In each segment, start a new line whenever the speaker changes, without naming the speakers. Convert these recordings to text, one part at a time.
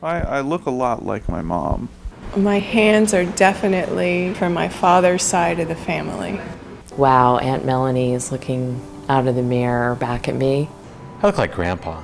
I look a lot like my mom.
My hands are definitely from my father's side of the family.
Wow, Aunt Melanie is looking out of the mirror back at me.
I look like Grandpa.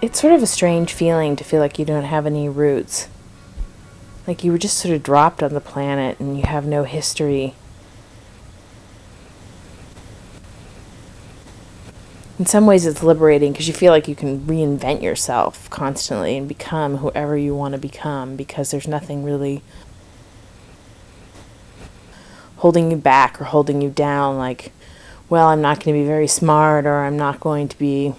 It's sort of a strange feeling to feel like you don't have any roots. Like you were just sort of dropped on the planet and you have no history. In some ways it's liberating because you feel like you can reinvent yourself constantly and become whoever you want to become because there's nothing really holding you back or holding you down, like, well, I'm not going to be very smart, or I'm not going to be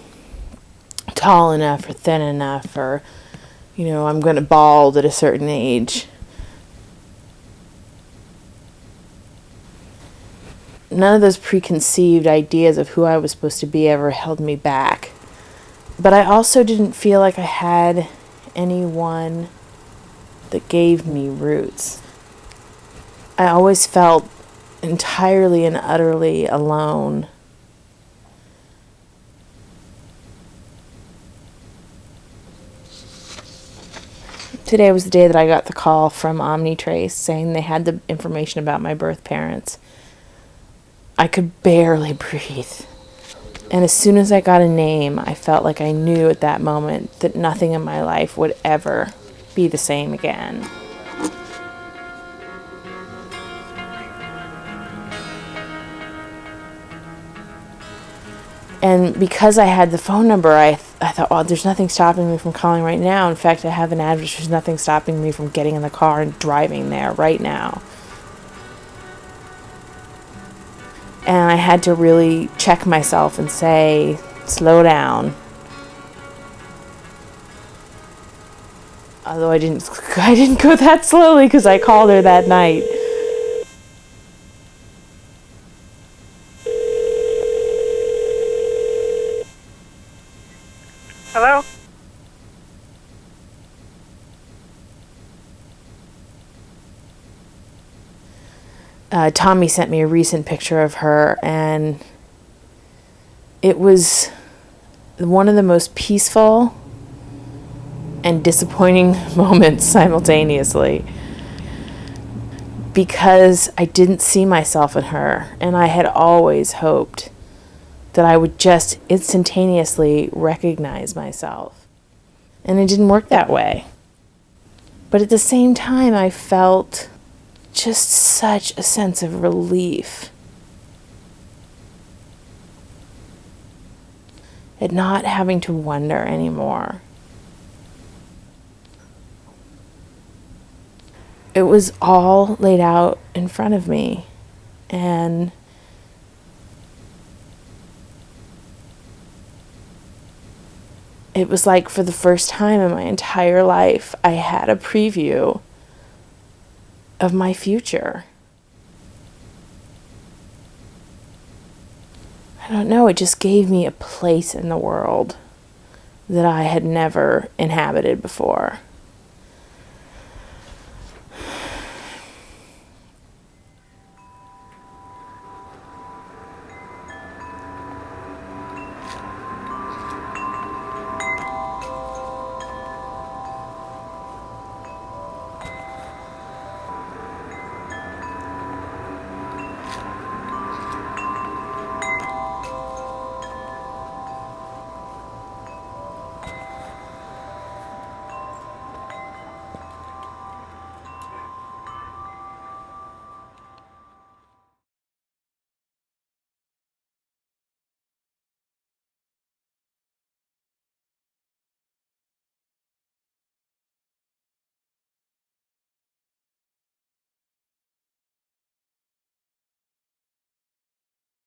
tall enough or thin enough, or, I'm going to bald at a certain age. None of those preconceived ideas of who I was supposed to be ever held me back. But I also didn't feel like I had anyone that gave me roots. I always felt entirely and utterly alone. Today was the day that I got the call from Omnitrace saying they had the information about my birth parents. I could barely breathe. And as soon as I got a name, I felt like I knew at that moment that nothing in my life would ever be the same again. And because I had the phone number, I thought, well, there's nothing stopping me from calling right now. In fact, I have an address. There's nothing stopping me from getting in the car and driving there right now. And I had to really check myself and say, slow down. Although I didn't go that slowly because I called her that night.
Hello?
Tommy sent me a recent picture of her, and it was one of the most peaceful and disappointing moments simultaneously, because I didn't see myself in her, and I had always hoped that I would just instantaneously recognize myself. And it didn't work that way. But at the same time, I felt just such a sense of relief at not having to wonder anymore. It was all laid out in front of me, and it was like for the first time in my entire life, I had a preview of my future. I don't know, it just gave me a place in the world that I had never inhabited before.